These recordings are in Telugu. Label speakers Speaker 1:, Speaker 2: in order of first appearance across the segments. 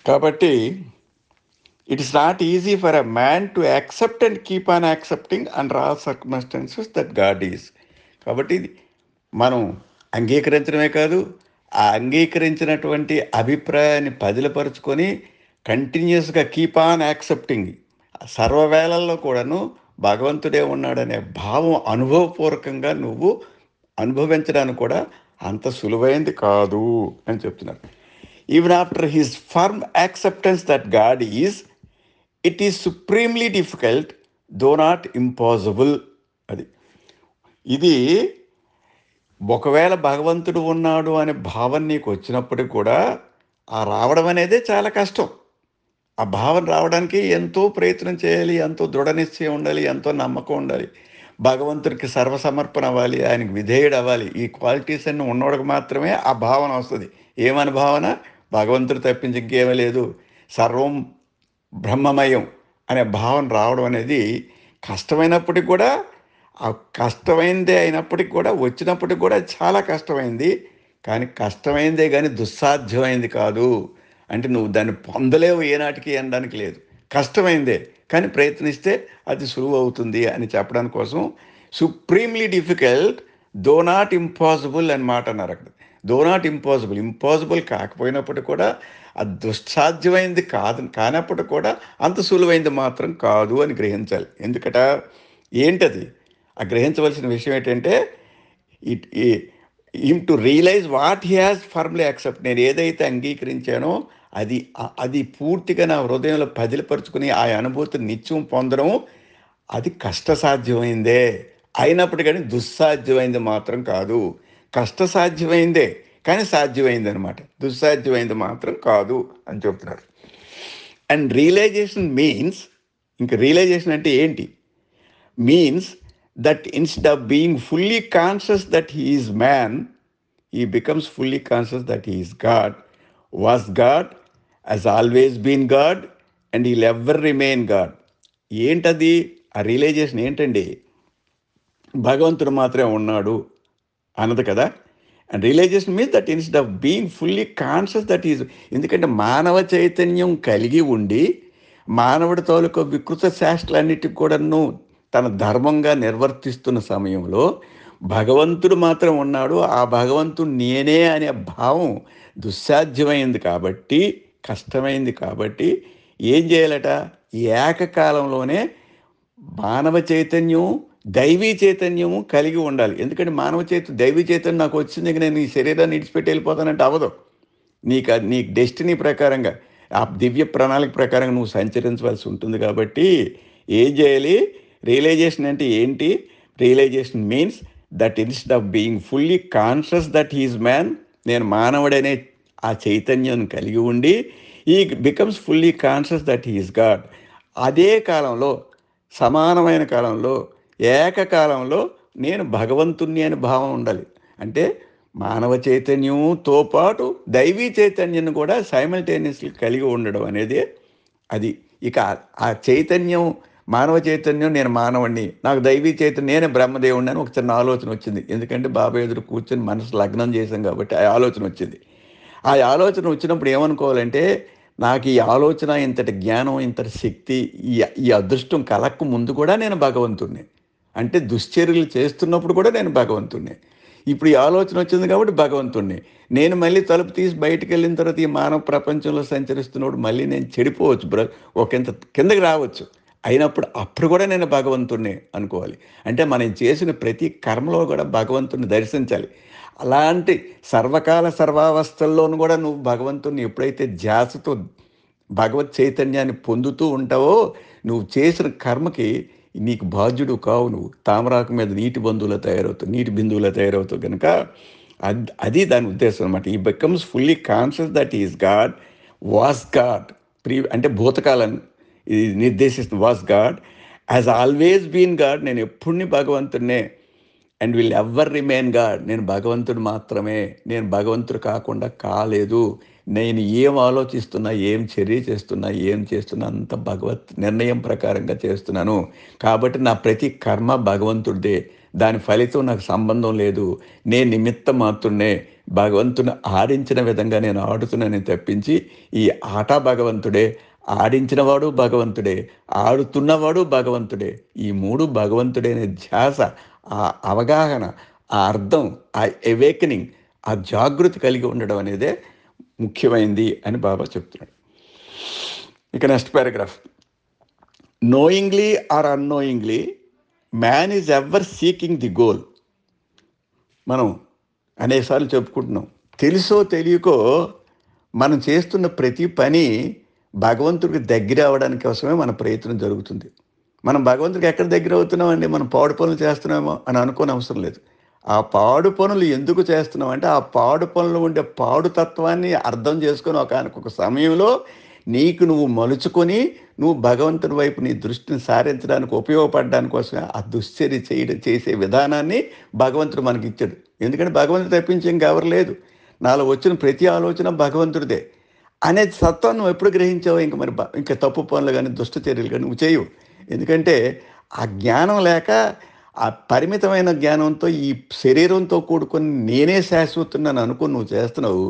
Speaker 1: కాబట్టి it is not easy for a man to accept and keep on accepting under all circumstances that God is. కాబట్టి ఇది మనం అంగీకరించడమే కాదు, ఆ అంగీకరించినటువంటి అభిప్రాయాన్ని పదిలపరుచుకొని కంటిన్యూస్గా కీప్ ఆన్ యాక్సెప్టింగ్, సర్వవేళల్లో కూడాను భగవంతుడే ఉన్నాడనే భావం అనుభవపూర్వకంగా నువ్వు అనుభవించడానికి కూడా అంత సులువైంది కాదు అని చెప్తున్నారు. Even after his firm acceptance that God is, it is supremely difficult though not impossible. అది ఇది ఒకవేళ భగవంతుడు ఉన్నాడు అనే భావన నీకు వచ్చినప్పటికి కూడా ఆ రావడం అనేదే చాలా కష్టం. ఆ భావన రావడానికి ఎంతో ప్రయత్నం చేయాలి, ఎంతో దృఢ నిశ్చయం ఉండాలి, ఎంతో నమ్మకం ఉండాలి, భగవంతుడికి సర్వసమర్పణ అవ్వాలి, ఆయనకి విధేయుడు అవ్వాలి. ఈ క్వాలిటీస్ అన్నీ ఉన్నవాడికి మాత్రమే ఆ భావన వస్తుంది. ఏమని భావన? భగవంతుడు తప్పించి ఇంకేమీ లేదు, సర్వం బ్రహ్మమయం అనే భావన రావడం అనేది కష్టమైనప్పటికి కూడా, ఆ కష్టమైందే అయినప్పటికి కూడా, వచ్చినప్పటికి కూడా చాలా కష్టమైంది. కానీ కష్టమైందే కానీ దుస్సాధ్యమైంది కాదు. అంటే నువ్వు దాన్ని పొందలేవు ఏనాటికి అనడానికి లేదు. కష్టమైందే కానీ ప్రయత్నిస్తే అది సులువు అవుతుంది అని చెప్పడానికి కోసం supremely difficult though not impossible అని మాట అన్నారు అక్కడ. దో నాట్ ఇంపాసిబుల్, ఇంపాసిబుల్ కాకపోయినప్పటికీ కూడా అది దుస్సాధ్యమైంది కానప్పటికి కూడా అంత సులువైంది మాత్రం కాదు అని గ్రహించాలి. ఎందుకట ఏంటది? ఆ గ్రహించవలసిన విషయం ఏంటంటే, it him to realise what he has firmly accept. నేను ఏదైతే అంగీకరించానో అది పూర్తిగా నా హృదయంలో పదిలపరుచుకుని ఆ అనుభూతిని నిత్యం పొందడం అది కష్టసాధ్యమైందే. అయినప్పుడు కానీ దుస్సాధ్యమైంది మాత్రం కాదు. కష్టసాధ్యమైందే కానీ సాధ్యమైంది అనమాట, దుస్సాధ్యమైంది మాత్రం కాదు అని చెప్తున్నారు. అండ్ రియలైజేషన్ మీన్స్, ఇంకా రియలైజేషన్ అంటే ఏంటి? Means that instead of being fully conscious that he is man, he becomes fully conscious that he is God, was God, has always been God, and he'll ever remain God. ఏంటది? ఆ రియలైజేషన్ ఏంటండి? భగవంతుడు మాత్రమే ఉన్నాడు అన్నది కదా. And realisation means that instead of being fully conscious that is, ఎందుకంటే మానవ చైతన్యం కలిగి ఉండి మానవుడి తాలూకు వికృత శాస్త్రాలన్నిటికి కూడాను తన ధర్మంగా నిర్వర్తిస్తున్న సమయంలో భగవంతుడు మాత్రం ఉన్నాడు, ఆ భగవంతుడు నేనే అనే భావం దుస్సాధ్యమైంది కాబట్టి, కష్టమైంది కాబట్టి ఏం చేయాలట? ఏకకాలంలోనే మానవ చైతన్యం దైవీ చైతన్యము కలిగి ఉండాలి. ఎందుకంటే దైవీ చైతన్యం నాకు వచ్చింది, నేను ఈ శరీరాన్ని విడిచిపెట్టి వెళ్ళిపోతానంటే అవ్వదు. నీ డెస్టినీ ప్రకారంగా, ఆ దివ్య ప్రణాళిక ప్రకారంగా నువ్వు సంచరించవలసి ఉంటుంది. కాబట్టి ఏం చేయాలి? రియలైజేషన్ అంటే ఏంటి? Realisation means that instead of being fully conscious that he's man, నేను మానవుడనే ఆ చైతన్యం కలిగి ఉండి, ఈ becomes fully conscious that he's God. అదే కాలంలో, సమానమైన కాలంలో, ఏకకాలంలో నేను భగవంతుణ్ణి అనే భావం ఉండాలి. అంటే మానవ చైతన్యంతో పాటు దైవీ చైతన్యాన్ని కూడా సైమల్టేనియస్లీ కలిగి ఉండడం అనేది అది. ఇక ఆ చైతన్యం, మానవ చైతన్యం, నేను మానవుణ్ణి, నాకు దైవీ చైతన్యం, నేనే బ్రహ్మదేవుణ్ణి అని ఒక చిన్న ఆలోచన వచ్చింది. ఎందుకంటే బాబా ఎదురు కూర్చొని మనసు లగ్నం చేశాం కాబట్టి ఆ ఆలోచన వచ్చింది. ఆ ఆలోచన వచ్చినప్పుడు ఏమనుకోవాలంటే, నాకు ఈ ఆలోచన, ఇంతటి జ్ఞానం, ఇంతటి శక్తి, ఈ ఈ అదృష్టం కలక్కు ముందు కూడా నేను భగవంతుణ్ణి. అంటే దుశ్చర్యలు చేస్తున్నప్పుడు కూడా నేను భగవంతుణ్ణి. ఇప్పుడు ఈ ఆలోచన వచ్చింది కాబట్టి భగవంతుణ్ణి. నేను మళ్ళీ తలుపు తీసి బయటకు వెళ్ళిన తర్వాత ఈ మానవ ప్రపంచంలో సంచరిస్తున్నప్పుడు మళ్ళీ నేను చెడిపోవచ్చు, ఒకంత కిందకి రావచ్చు. అయినప్పుడు అప్పుడు కూడా నేను భగవంతుణ్ణి అనుకోవాలి. అంటే మనం చేసిన ప్రతి కర్మలో కూడా భగవంతుణ్ణి దర్శించాలి. అలాంటి సర్వకాల సర్వావస్థల్లోనూ కూడా నువ్వు భగవంతుణ్ణి ఎప్పుడైతే ధ్యాసతో భగవత్ చైతన్యాన్ని పొందుతూ ఉంటావో, నువ్వు చేసిన కర్మకి నీకు బాధ్యుడు కావు. నువ్వు తామరాకు మీద నీటి బిందువులా తయారవుతావు కనుక అది దాని ఉద్దేశం అనమాట. ఈ becomes fully conscious that is God, was God, అంటే భూతకాలం ఇది నిర్దేశిస్తుంది. Was God, has always been God, నేను ఎప్పుడుని భగవంతుడినే. And will ever remain God, నేను భగవంతుడు మాత్రమే, నేను భగవంతుడు కాకుండా కాలేదు. నేను ఏం ఆలోచిస్తున్నా, ఏం చర్య చేస్తున్నా, ఏం చేస్తున్నా అంత భగవత్ నిర్ణయం ప్రకారంగా చేస్తున్నాను. కాబట్టి నా ప్రతి కర్మ భగవంతుడిదే, దాని ఫలితం నాకు సంబంధం లేదు, నేను నిమిత్త మాత్రుడే. భగవంతుని ఆడించిన విధంగా నేను ఆడుతున్నానని తప్పించి, ఈ ఆట భగవంతుడే, ఆడించినవాడు భగవంతుడే, ఆడుతున్నవాడు భగవంతుడే. ఈ 3 భగవంతుడే అనే ధ్యాస, ఆ అవగాహన, ఆ అర్థం, ఆ అవేకెనింగ్, ఆ జాగృతి కలిగి ఉండడం అనేదే ముఖ్యమైంది అని బాబా చెప్తున్నాడు. ఇక next paragraph. Knowingly or unknowingly man is ever seeking the goal. మనం అనేకసార్లు చెప్పుకుంటున్నాం, తెలుసో తెలియకో మనం చేస్తున్న ప్రతి పని భగవంతుడికి దగ్గర అవ్వడానికి కోసమే మన ప్రయత్నం జరుగుతుంది. మనం భగవంతుడికి ఎక్కడ దగ్గర అవుతున్నామండి? మనం పాడు పనులు చేస్తున్నామో అని అనుకోని అవసరం లేదు. ఆ పాడు పనులు ఎందుకు చేస్తున్నాం అంటే, ఆ పాడు పనులు ఉండే పాడు తత్వాన్ని అర్థం చేసుకొని ఒకానొక సమయంలో నీకు నువ్వు మలుచుకొని, నువ్వు భగవంతుడి వైపు నీ దృష్టిని సారించడానికి ఉపయోగపడడానికి కోసమే ఆ దుశ్చర్య చేసే విధానాన్ని భగవంతుడు మనకి ఇచ్చాడు. ఎందుకంటే భగవంతుడు తప్పించి ఇంకెవరు లేదు. నాలో వచ్చిన ప్రతి ఆలోచన భగవంతుడిదే అనే సత్వం నువ్వు ఎప్పుడు గ్రహించావు? ఇంక మరి ఇంకా తప్పు పనులు కానీ దుష్ట చర్యలు కానీ నువ్వు చేయవు. ఎందుకంటే ఆ జ్ఞానం లేక, ఆ పరిమితమైన జ్ఞానంతో ఈ శరీరంతో కూడుకొని నేనే శాశ్వతున్నాను అనుకుని నువ్వు చేస్తున్నావు.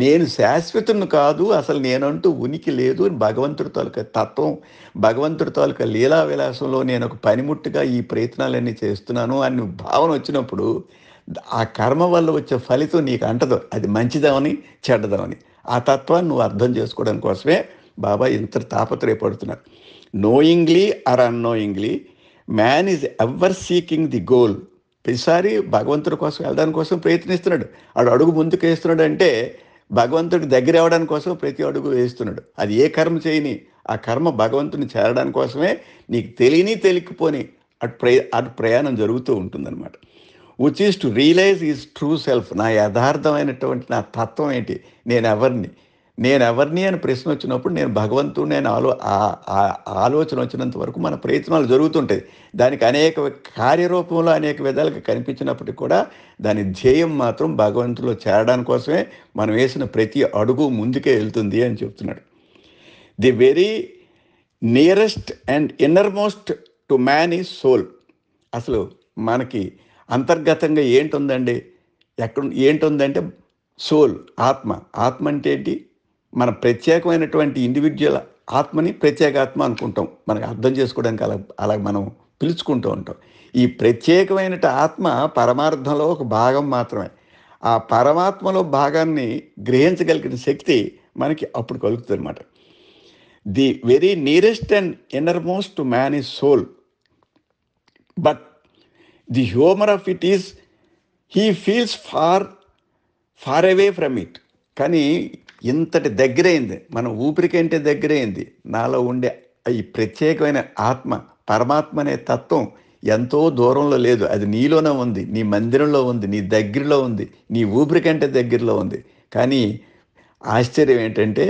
Speaker 1: నేను శాశ్వతుని కాదు, అసలు నేనంటూ ఉనికి లేదు, భగవంతుడి తాలూకా తత్వం, భగవంతుడి తాలూకా లీలా విలాసంలో నేను ఒక పనిముట్టుగా ఈ ప్రయత్నాలన్నీ చేస్తున్నాను అని భావన వచ్చినప్పుడు, ఆ కర్మ వల్ల వచ్చే ఫలితం నీకు అంటదు. అది మంచిదవని చెడ్డదవని ఆ తత్వాన్ని నువ్వు అర్థం చేసుకోవడం కోసమే బాబా ఇంత తాపత్రయపడుతున్నారు. Knowingly or unknowingly man is ever seeking the goal. ప్రతిసారి భగవంతుడి కోసం వెళ్ళడానికి కోసం ప్రయత్నిస్తున్నాడు. ఆడు అడుగు ముందుకు వేస్తున్నాడు అంటే భగవంతుడికి దగ్గర అవ్వడానికి కోసం ప్రతి అడుగు వేస్తున్నాడు. అది ఏ కర్మ చేయని ఆ కర్మ భగవంతుని చేరడానికి కోసమే, నీకు తెలియకపోని అటు ప్రయాణం జరుగుతూ ఉంటుందన్నమాట. Which is to realise is true self. నా యథార్థమైనటువంటి నా తత్వం ఏంటి, నేనెవరిని అని ప్రశ్న వచ్చినప్పుడు నేను భగవంతుడిని అని ఆలోచన వచ్చినంత వరకు మన ప్రయత్నాలు జరుగుతుంటాయి. దానికి అనేక కార్యరూపంలో అనేక విధాలుగా కనిపించినప్పటికీ కూడా దాని ధ్యేయం మాత్రం భగవంతుడిలో చేరడానికి కోసమే మనం వేసిన ప్రతి అడుగు ముందుకే వెళ్తుంది అని చెప్తున్నాడు. The very nearest and innermost to man is soul. అసలు మనకి అంతర్గతంగా ఏంటుందండి? ఏంటుందంటే సోల్, ఆత్మ అంటే ఏంటి? మన ప్రత్యేకమైనటువంటి ఇండివిజువల్ ఆత్మని ప్రత్యేకాత్మ అనుకుంటాం. మనకు అర్థం చేసుకోవడానికి అలా మనం పిలుచుకుంటూ ఉంటాం. ఈ ప్రత్యేకమైన ఆత్మ పరమార్థంలో ఒక భాగం మాత్రమే. ఆ పరమాత్మలో భాగాన్ని గ్రహించగలిగిన శక్తి మనకి అప్పుడు కలుగుతుంది అనమాట. The very nearest and innermost to man is soul, but the humour of it is he feels far away from it. కానీ ఇంతటి దగ్గరైంది, మన ఊపిరికంటే దగ్గరైంది నాలో ఉండే ఈ ప్రత్యేకమైన ఆత్మ, పరమాత్మ అనే తత్వం ఎంతో దూరంలో లేదు. అది నీలోనే ఉంది, నీ మందిరంలో ఉంది, నీ దగ్గరలో ఉంది, నీ ఊపిరికంటే దగ్గరలో ఉంది. కానీ ఆశ్చర్యం ఏంటంటే,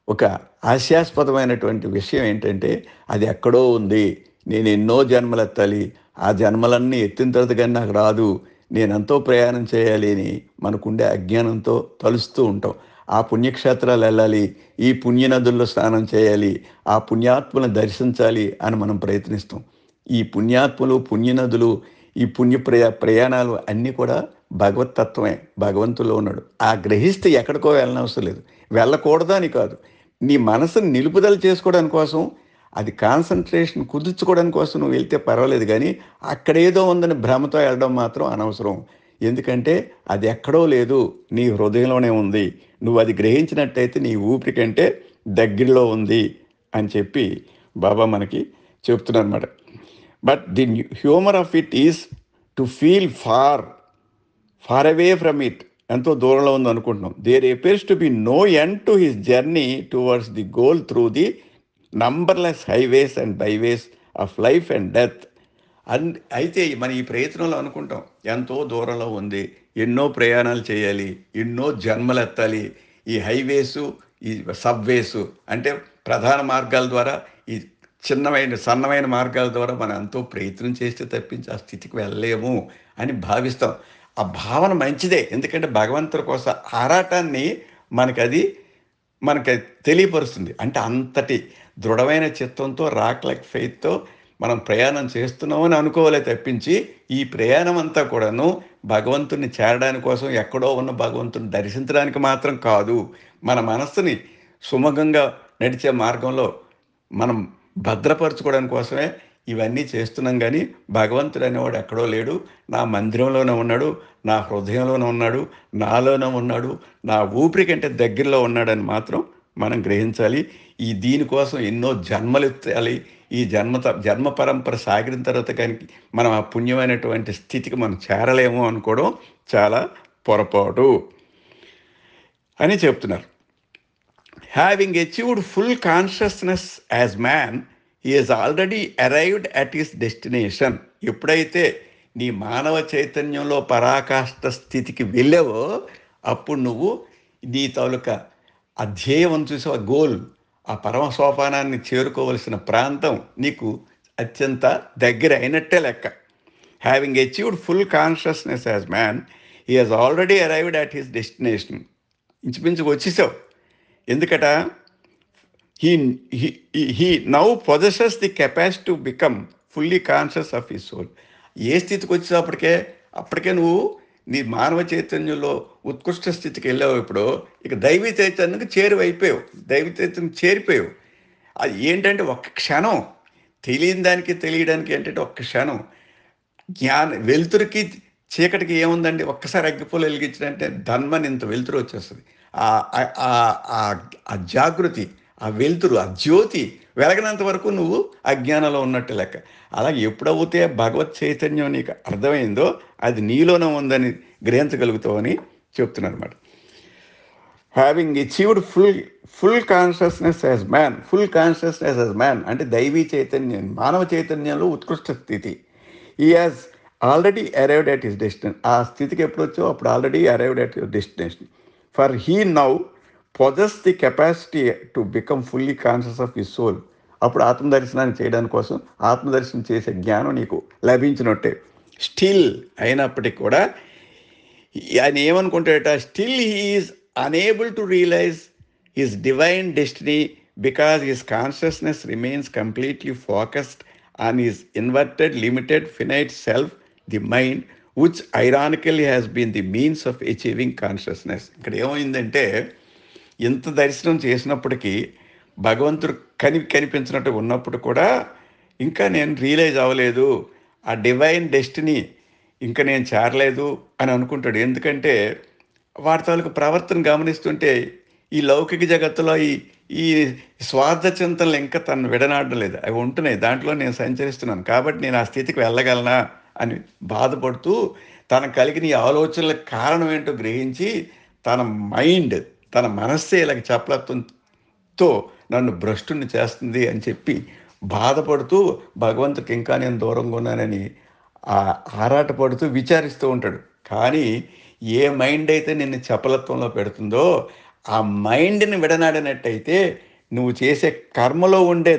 Speaker 1: ఒక హాస్యాస్పదమైనటువంటి విషయం ఏంటంటే, అది ఎక్కడో ఉంది, నేను ఎన్నో జన్మలు ఎత్తాలి, ఆ జన్మలన్నీ ఎత్తిన తర్వాత కానీ నాకు రాదు, నేను ఎంతో ప్రయాణం చేయాలి అని మనకుండే అజ్ఞానంతో తలుస్తూ ఉంటాం. ఆ పుణ్యక్షేత్రాలు వెళ్ళాలి, ఈ పుణ్యనదుల్లో స్నానం చేయాలి, ఆ పుణ్యాత్మలను దర్శించాలి అని మనం ప్రయత్నిస్తాం. ఈ పుణ్యాత్మలు, పుణ్యనదులు, ఈ ప్రయాణాలు అన్నీ కూడా భగవతత్వమే, భగవంతుల్లో ఉన్నాడు. ఆ గ్రహిస్తే ఎక్కడికో వెళ్ళనవసరం లేదు, వెళ్ళకూడదు అని కాదు, నీ మనసుని నిలుపుదల చేసుకోవడానికి కోసం, అది కాన్సన్ట్రేషన్ కుదుర్చుకోవడానికి కోసం నువ్వు వెళ్తే పర్వాలేదు. కానీ అక్కడేదో ఉందని భ్రమతో వెళ్ళడం మాత్రం అనవసరం. ఎందుకంటే అది ఎక్కడో లేదు, నీ హృదయంలోనే ఉంది. నువ్వు అది గ్రహించినట్టయితే నీ ఊపిరి కంటే దగ్గరలో ఉంది అని చెప్పి బాబా మనకి చెప్తున్నారు. But the humour of it is to feel far away from it. ఎంతో దూరంలో ఉంది అనుకుంటున్నాం. There appears to be no end to his journey towards the goal through the numberless highways and byways of life and death. అయితే మన ఈ ప్రయత్నంలో అనుకుంటాం ఎంతో దూరంలో ఉంది, ఎన్నో ప్రయాణాలు చేయాలి, ఎన్నో జన్మలు ఎత్తాలి, ఈ హైవేసు, ఈ సబ్వేసు అంటే ప్రధాన మార్గాల ద్వారా, ఈ సన్నమైన మార్గాల ద్వారా మనం ఎంతో ప్రయత్నం చేస్తే తప్పించి ఆ స్థితికి వెళ్ళలేము అని భావిస్తాం. ఆ భావన మంచిదే, ఎందుకంటే భగవంతుడి కోసం ఆరాటాన్ని మనకి తెలియపరుస్తుంది. అంటే అంతటి దృఢమైన చిత్తంతో, రాక్ లైక్ ఫెయిత్తో మనం ప్రయాణం చేస్తున్నామని అనుకోవాలే తప్పించి, ఈ ప్రయాణం అంతా కూడాను భగవంతుడిని చేరడానికి కోసం, ఎక్కడో ఉన్న భగవంతుడిని దర్శించడానికి మాత్రం కాదు. మన మనస్సుని సుమగంగా నడిచే మార్గంలో మనం భద్రపరచుకోవడానికి కోసమే ఇవన్నీ చేస్తున్నాం గానీ, భగవంతుడు అనేవాడు ఎక్కడో లేడు. నా మందిరంలోనే ఉన్నాడు, నా హృదయంలోనే ఉన్నాడు, నాలోనే ఉన్నాడు, నా ఊపిరి కంటే దగ్గరలో ఉన్నాడని మాత్రం మనం గ్రహించాలి. దీనికోసం ఎన్నో జన్మలెత్తాలి. ఈ జన్మ పరంపర సాగిన తర్వాత కానీ మనం ఆ పుణ్యమైనటువంటి స్థితికి మనం చేరలేము అనుకోవడం చాలా పొరపాటు అని చెప్తున్నారు. Having achieved full consciousness as man, he has already arrived at his destination. ఎప్పుడైతే నీ మానవ చైతన్యంలో పరాకాష్ఠ స్థితికి వెళ్ళావో, అప్పుడు నువ్వు నీ తాలూకా ఆ ధ్యేయం చూసావు, ఆ గోల్, ఆ పరమ సోపానాన్ని చేరుకోవలసిన ప్రాంతం నీకు అత్యంత దగ్గర అయినట్టే లెక్క. Having achieved full consciousness as man, he has already arrived at his destination. ఇంచుమించుకు వచ్చేసావు. ఎందుకట? He he now possesses the capacity to become fully conscious of his soul. ఏ స్థితికి వచ్చేసావు అప్పటికే నువ్వు నీ మానవ చైతన్యంలో ఉత్కృష్ట స్థితికి వెళ్ళావు. ఇప్పుడు ఇక దైవీ చైతన్యంకి చేరువైపోయావు, దైవీ చైతన్యం చేరిపోయావు. అది ఏంటంటే ఒక్క క్షణం, తెలియని దానికి తెలియడానికి ఏంటంటే ఒక్క క్షణం వెలుతురికి చీకటికి ఏముందండి? ఒక్కసారి అగ్గిపూలు వెలిగించినంటే ధన్మని ఇంత వెలుతురు వచ్చేస్తుంది. ఆ జాగృతి, ఆ వెలుతురు, ఆ జ్యోతి వెలగనంత వరకు నువ్వు అజ్ఞానంలో ఉన్నట్టు లెక్క. అలాగే ఎప్పుడవుతే భగవత్ చైతన్యం నీకు అర్థమైందో అది నీలోనే ఉందని గ్రహించగలుగుతావని చెప్తున్నాను అనమాట. Having achieved full consciousness as man. Full consciousness as man అంటే దైవీ చైతన్యం, మానవ చైతన్యంలో ఉత్కృష్ట స్థితి. He has already arrived at his destination. ఆ స్థితికి ఎప్పుడు వచ్చావు? అప్పుడు already arrived at your destination. For he now possess the capacity to become fully conscious of his soul. అప్పుడు ఆత్మదర్శనాన్ని చేయడానికి కోసం ఆత్మదర్శనం చేసే జ్ఞానం నీకు లభించినట్టే. స్టిల్ అయినప్పటికీ కూడా ఆయన ఏమనుకుంటాడట? Still he is unable to realise his divine destiny because his consciousness remains completely focused on his inverted limited finite self, the mind, which ironically has been the means of achieving consciousness. ఇక్కడ ఏమైందంటే, ఎంత దర్శనం చేసినప్పటికీ భగవంతుడు కనిపించినట్టు ఉన్నప్పుడు కూడా ఇంకా నేను రియలైజ్ అవ్వలేదు, ఆ డివైన్ డెస్టినీ ఇంకా నేను చేరలేదు అని అనుకుంటాడు. ఎందుకంటే వాటి తాలూకు ప్రవర్తన గమనిస్తుంటే ఈ లౌకిక జగత్తులో ఈ స్వార్థ చింతనలు ఇంకా తను విడనాడలేదు. అవి ఉంటున్నాయి, దాంట్లో నేను సంచరిస్తున్నాను కాబట్టి నేను ఆ స్థితికి వెళ్ళగలనా అని బాధపడుతూ తనకు కలిగిన ఈ ఆలోచనలకు కారణం ఏంటో గ్రహించి తన మైండ్, తన మనస్సే ఇలాగ చపలత్వంతో నన్ను భ్రష్టుని చేస్తుంది అని చెప్పి బాధపడుతూ భగవంతుడికి ఇంకా నేను దూరంగా ఉన్నానని ఆరాటపడుతూ విచారిస్తూ ఉంటాడు. కానీ ఏ మైండ్ అయితే నిన్ను చపలత్వంలో పెడుతుందో ఆ మైండ్ని విడనాడినట్టయితే నువ్వు చేసే కర్మలో ఉండే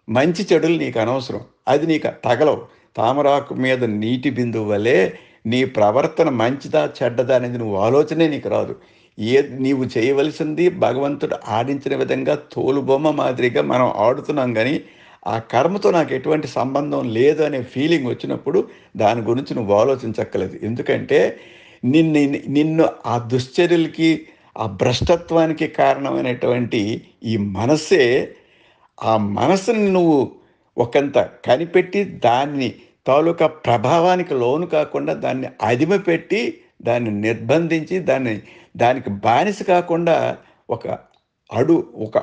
Speaker 1: మంచి చెడులు నీకు అనవసరం, అది నీకు తగలవు. తామరాకు మీద నీటి బిందువు వలె నీ ప్రవర్తన మంచిదా చెడ్డదా అనేది నువ్వు ఆలోచనే నీకు రాదు. నీవు చేయవలసింది భగవంతుడు ఆడించిన విధంగా తోలుబొమ్మ మాదిరిగా మనం ఆడుతున్నాం, కానీ ఆ కర్మతో నాకు ఎటువంటి సంబంధం లేదు అనే ఫీలింగ్ వచ్చినప్పుడు దాని గురించి నువ్వు ఆలోచించక్కర్లేదు. ఎందుకంటే నిన్ను ఆ దుశ్చర్యలకి, ఆ భ్రష్టత్వానికి కారణమైనటువంటి ఈ మనస్సే, ఆ మనస్సుని నువ్వు ఒకంత కనిపెట్టి దాన్ని తాలూకా ప్రభావానికి లోను కాకుండా దాన్ని అదిమిపెట్టి దాన్ని నిర్బంధించి దానికి బానిస కాకుండా ఒక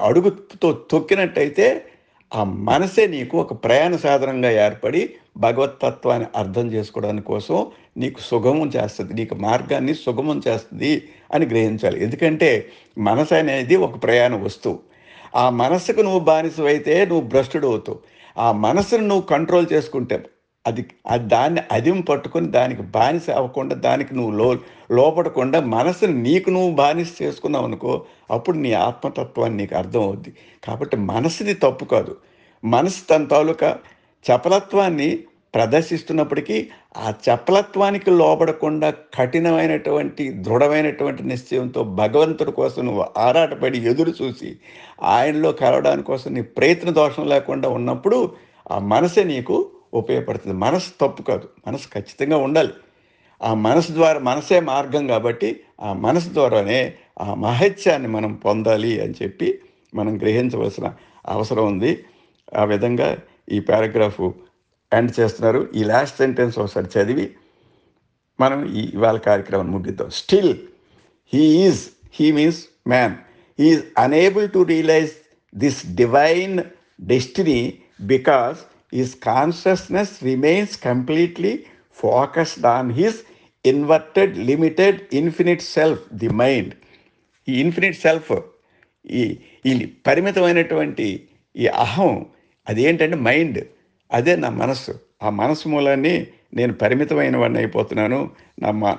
Speaker 1: అడుగుతో తొక్కినట్టయితే ఆ మనసే నీకు ఒక ప్రయాణ సాధనంగా ఏర్పడి భగవతత్వాన్ని అర్థం చేసుకోవడానికి కోసం నీకు సుగమం చేస్తుంది, నీకు మార్గాన్ని సుగమం చేస్తుంది అని గ్రహించాలి. ఎందుకంటే మనసు అనేది ఒక ప్రయాణ వస్తువు. ఆ మనస్సుకు నువ్వు బానిసవైతే నువ్వు భ్రష్టుడు అవుతావు. ఆ మనసును నువ్వు కంట్రోల్ చేసుకుంటే అది దాన్ని అదిం పట్టుకొని దానికి బానిస అవ్వకుండా, దానికి నువ్వు లోపడకుండా మనసుని నీకు నువ్వు బానిస చేసుకున్నావు అనుకో, అప్పుడు నీ ఆత్మతత్వాన్ని నీకు అర్థం అవుద్ది. కాబట్టి మనసుది తప్పు కాదు. మనసు తన తాలూకా చపలత్వాన్ని ప్రదర్శిస్తున్నప్పటికీ ఆ చపలత్వానికి లోపడకుండా కఠినమైనటువంటి దృఢమైనటువంటి నిశ్చయంతో భగవంతుడి కోసం నువ్వు ఆరాటపడి ఎదురు చూసి ఆయనలో కలవడానికి కోసం నీ ప్రయత్న దోషం లేకుండా ఉన్నప్పుడు ఆ మనసే నీకు ఉపయోగపడుతుంది. మనసు తప్పు కాదు. మనసు ఖచ్చితంగా ఉండాలి. ఆ మనసు ద్వారా మనసే మార్గం కాబట్టి ఆ మనసు ద్వారానే ఆ మహత్యాన్ని మనం పొందాలి అని చెప్పి మనం గ్రహించవలసిన అవసరం ఉంది. ఆ విధంగా ఈ పారాగ్రాఫ్ ఎండ్ చేస్తున్నారు. ఈ లాస్ట్ సెంటెన్స్ ఒకసారి చదివి మనం ఇవాళ కార్యక్రమాన్ని ముగిద్దాం. Still he means man is unable to realise this divine destiny because his consciousness remains completely focused on his inverted limited infinite self the mind. ఈ ఇన్ఫినిట్ సెల్ఫ్, ఈ ఈ పరిమితమైనటువంటి ఈ అహం అదేంటంటే మైండ్, అదే నా మనస్సు. ఆ మనస్సు మూలాన్ని నేను పరిమితమైన వాడిని అయిపోతున్నాను.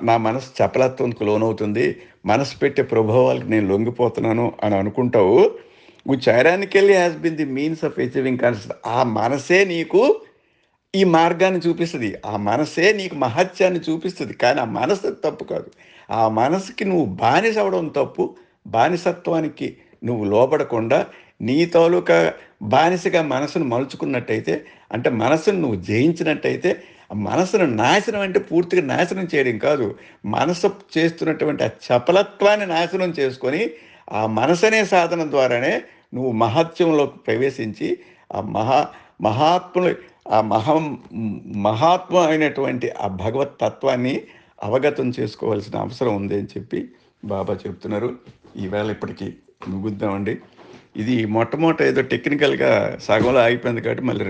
Speaker 1: నా మనసు చపలత్వంకు లోనవుతుంది, మనసు పెట్టే ప్రభావాలకు నేను లొంగిపోతున్నాను అని అనుకుంటావు. Which ironically has been the means of achieving conscious. ఆ మనసే నీకు ఈ మార్గాన్ని చూపిస్తుంది. ఆ మనసే నీకు మహత్యాన్ని చూపిస్తుంది. కానీ ఆ మనసు తప్పు కాదు. ఆ మనసుకి నువ్వు బానిస అవడం తప్పు. బానిసత్వానికి నువ్వు లోబడకుండా నీ తాలూకా బానిసగా మనసును మలుచుకున్నట్టయితే, అంటే మనసును నువ్వు జయించినట్టయితే, ఆ మనసును నాశనం అంటే పూర్తిగా నాశనం చేయడం కాదు, మనసు చేస్తున్నటువంటి ఆ చపలత్వాన్ని నాశనం చేసుకొని ఆ మనసనే సాధన ద్వారానే నువ్వు మహత్యంలోకి ప్రవేశించి ఆ మహాత్ములు ఆ మహాత్మ అయినటువంటి ఆ భగవత్ తత్వాన్ని అవగతం చేసుకోవాల్సిన అవసరం ఉంది అని చెప్పి బాబా చెప్తున్నారు. ఈవేళ ఇప్పటికీ ముగిద్దామండి. ఇది మొట్టమొదట ఏదో టెక్నికల్గా సగంలో ఆగిపోయింది కాబట్టి మళ్ళీ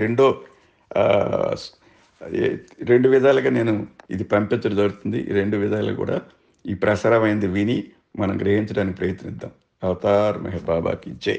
Speaker 1: రెండు విధాలుగా నేను ఇది పంపించడం జరుగుతుంది. ఈ రెండు విధాలు కూడా ఈ ప్రసారమైంది విని మనం గ్రహించడానికి ప్రయత్నిద్దాం. అవతార్ మెహర్ బాబాకి జై.